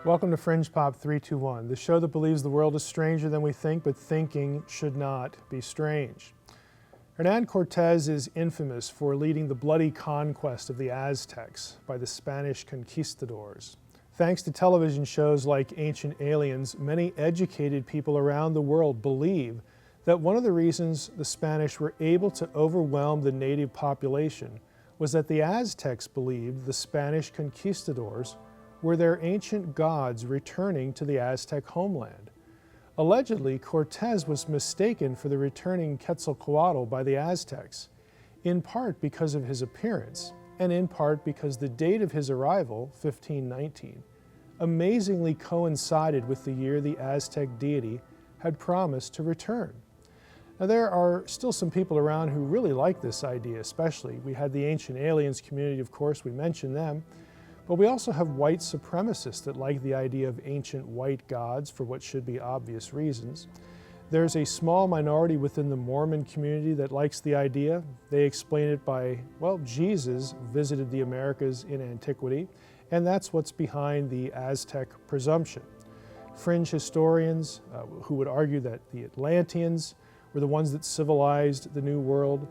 Welcome to Fringe Pop 321, the show that believes the world is stranger than we think, but thinking should not be strange. Hernan Cortés is infamous for leading the bloody conquest of the Aztecs by the Spanish conquistadors. Thanks to television shows like Ancient Aliens, many educated people around the world believe that one of the reasons the Spanish were able to overwhelm the native population was that the Aztecs believed the Spanish conquistadors were their ancient gods returning to the Aztec homeland. Allegedly, Cortés was mistaken for the returning Quetzalcoatl by the Aztecs, in part because of his appearance, and in part because the date of his arrival, 1519, amazingly coincided with the year the Aztec deity had promised to return. Now, there are still some people around who really like this idea, especially. We had the Ancient Aliens community, of course, we mentioned them. But we also have white supremacists that like the idea of ancient white gods for what should be obvious reasons. There's a small minority within the Mormon community that likes the idea. They explain it by, well, Jesus visited the Americas in antiquity, and that's what's behind the Aztec presumption. Fringe historians who would argue that the Atlanteans were the ones that civilized the New World,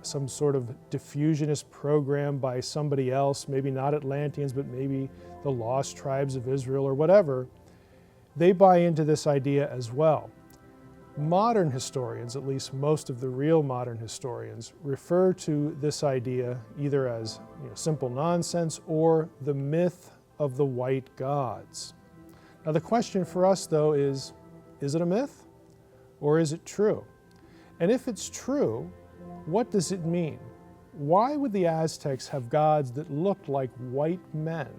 some sort of diffusionist program by somebody else, maybe not Atlanteans, but maybe the lost tribes of Israel or whatever, they buy into this idea as well. Modern historians, at least most of the real modern historians, refer to this idea either as simple nonsense or the myth of the white gods. Now the question for us though is it a myth or is it true? And if it's true, what does it mean? Why would the Aztecs have gods that looked like white men?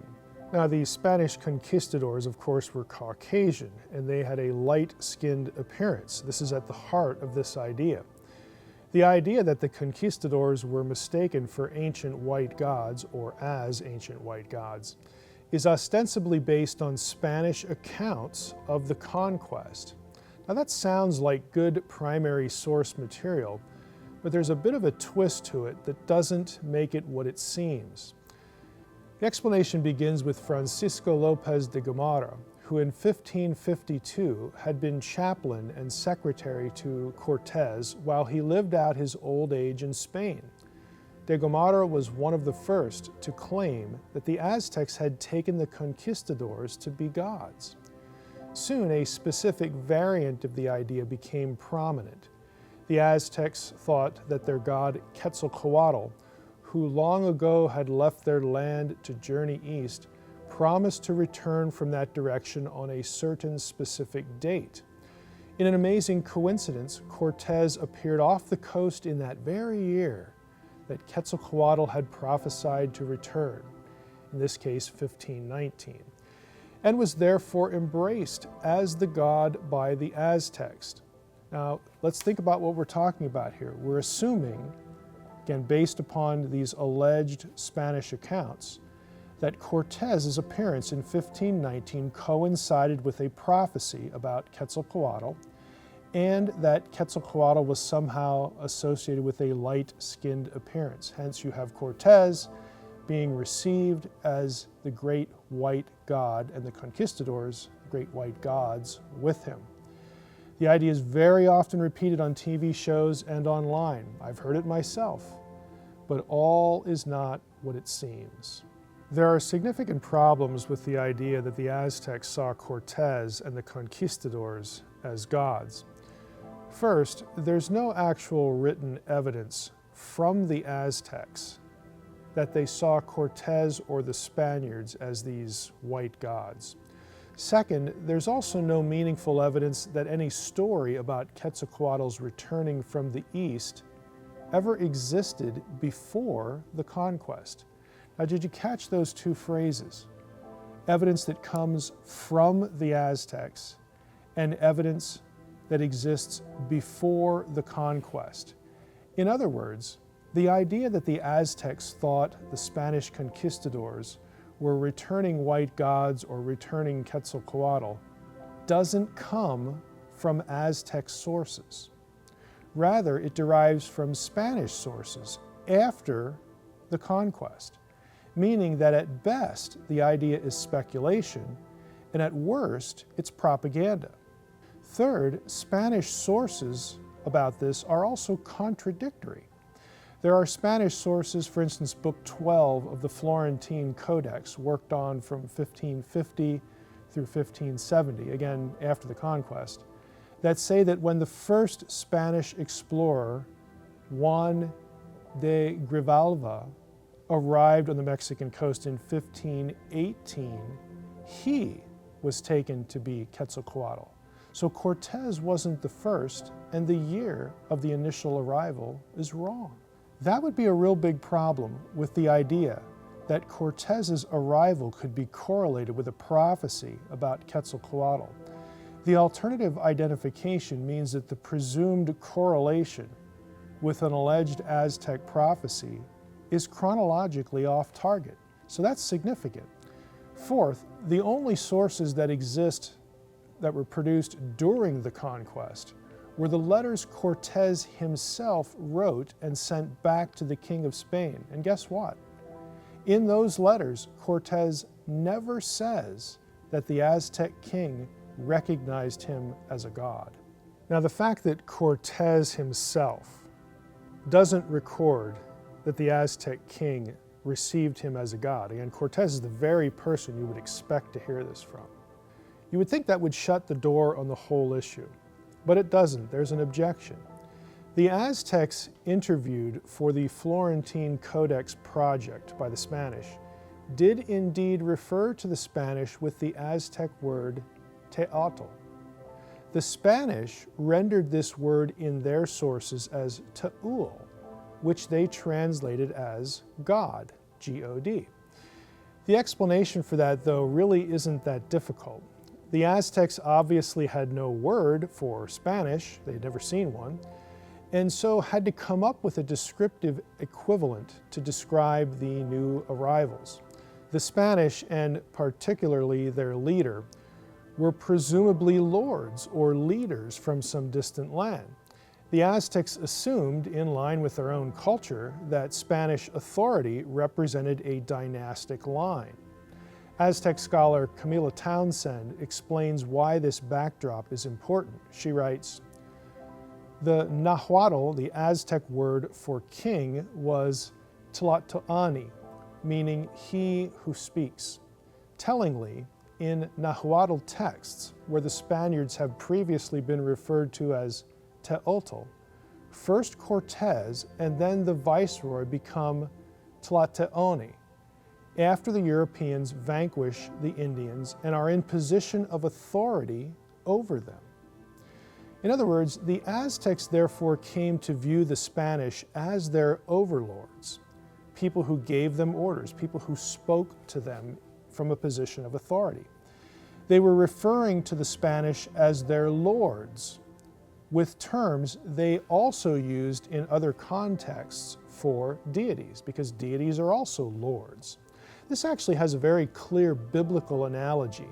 Now, the Spanish conquistadors, of course, were Caucasian, and they had a light-skinned appearance. This is at the heart of this idea. The idea that the conquistadors were mistaken for ancient white gods, or as ancient white gods, is ostensibly based on Spanish accounts of the conquest. Now, that sounds like good primary source material, but there's a bit of a twist to it that doesn't make it what it seems. The explanation begins with Francisco López de Gomara, who in 1552 had been chaplain and secretary to Cortés while he lived out his old age in Spain. De Gomara was one of the first to claim that the Aztecs had taken the conquistadors to be gods. Soon, a specific variant of the idea became prominent. The Aztecs thought that their god Quetzalcoatl, who long ago had left their land to journey east, promised to return from that direction on a certain specific date. In an amazing coincidence, Cortés appeared off the coast in that very year that Quetzalcoatl had prophesied to return, in this case 1519, and was therefore embraced as the god by the Aztecs. Now, let's think about what we're talking about here. We're assuming, again, based upon these alleged Spanish accounts, that Cortés's appearance in 1519 coincided with a prophecy about Quetzalcoatl, and that Quetzalcoatl was somehow associated with a light-skinned appearance. Hence, you have Cortés being received as the great white god and the conquistadors, great white gods, with him. The idea is very often repeated on TV shows and online. I've heard it myself, but all is not what it seems. There are significant problems with the idea that the Aztecs saw Cortés and the conquistadors as gods. First, there's no actual written evidence from the Aztecs that they saw Cortés or the Spaniards as these white gods. Second, there's also no meaningful evidence that any story about Quetzalcoatl's returning from the east ever existed before the conquest. Now, did you catch those two phrases? Evidence that comes from the Aztecs and evidence that exists before the conquest. In other words, the idea that the Aztecs thought the Spanish conquistadors were returning white gods or returning Quetzalcoatl doesn't come from Aztec sources. Rather, it derives from Spanish sources after the conquest, meaning that at best the idea is speculation, and at worst, it's propaganda. Third, Spanish sources about this are also contradictory. There are Spanish sources, for instance, Book 12 of the Florentine Codex, worked on from 1550 through 1570, again after the conquest, that say that when the first Spanish explorer, Juan de Grijalva, arrived on the Mexican coast in 1518, he was taken to be Quetzalcoatl. So Cortez wasn't the first, and the year of the initial arrival is wrong. That would be a real big problem with the idea that Cortez's arrival could be correlated with a prophecy about Quetzalcoatl. The alternative identification means that the presumed correlation with an alleged Aztec prophecy is chronologically off target. So that's significant. Fourth, the only sources that exist that were produced during the conquest were the letters Cortez himself wrote and sent back to the King of Spain. And guess what? In those letters, Cortez never says that the Aztec king recognized him as a god. Now, the fact that Cortez himself doesn't record that the Aztec king received him as a god, again, Cortez is the very person you would expect to hear this from. You would think that would shut the door on the whole issue. But it doesn't. There's an objection. The Aztecs interviewed for the Florentine Codex project by the Spanish did indeed refer to the Spanish with the Aztec word teotl. The Spanish rendered this word in their sources as teul, which they translated as God, G-O-D. The explanation for that, though, really isn't that difficult. The Aztecs obviously had no word for Spanish, they had never seen one, and so had to come up with a descriptive equivalent to describe the new arrivals. The Spanish, and particularly their leader, were presumably lords or leaders from some distant land. The Aztecs assumed, in line with their own culture, that Spanish authority represented a dynastic line. Aztec scholar Camila Townsend explains why this backdrop is important. She writes, "The Nahuatl, the Aztec word for king, was Tlatoani, meaning he who speaks. Tellingly, in Nahuatl texts, where the Spaniards have previously been referred to as Teotl, first Cortez and then the viceroy become Tlatoani, after the Europeans vanquish the Indians and are in position of authority over them." In other words, the Aztecs therefore came to view the Spanish as their overlords, people who gave them orders, people who spoke to them from a position of authority. They were referring to the Spanish as their lords, with terms they also used in other contexts for deities, because deities are also lords. This actually has a very clear biblical analogy.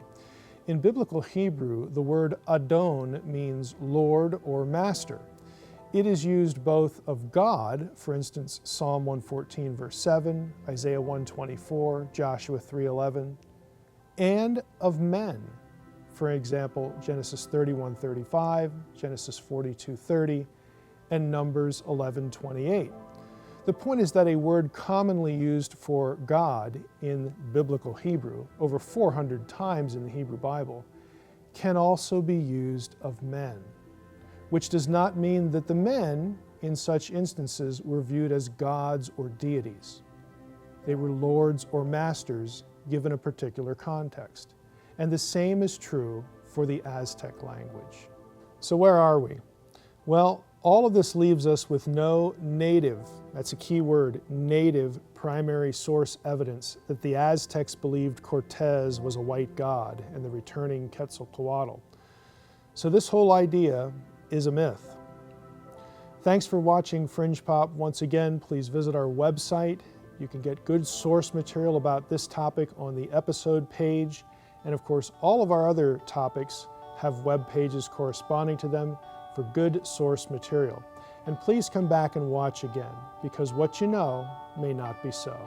In biblical Hebrew, the word Adon means Lord or Master. It is used both of God, for instance, Psalm 114, verse 7, Isaiah 124, Joshua 3:11, and of men. For example, Genesis 31:35, Genesis 42:30, and Numbers 11:28. The point is that a word commonly used for God in biblical Hebrew, over 400 times in the Hebrew Bible, can also be used of men, which does not mean that the men in such instances were viewed as gods or deities. They were lords or masters given a particular context. And the same is true for the Aztec language. So where are we? Well, all of this leaves us with no native, that's a key word, native primary source evidence that the Aztecs believed Cortez was a white god and the returning Quetzalcoatl. So this whole idea is a myth. Thanks for watching Fringe Pop. Once again, please visit our website. You can get good source material about this topic on the episode page. And of course, all of our other topics have web pages corresponding to them for good source material. And please come back and watch again, because what you know may not be so.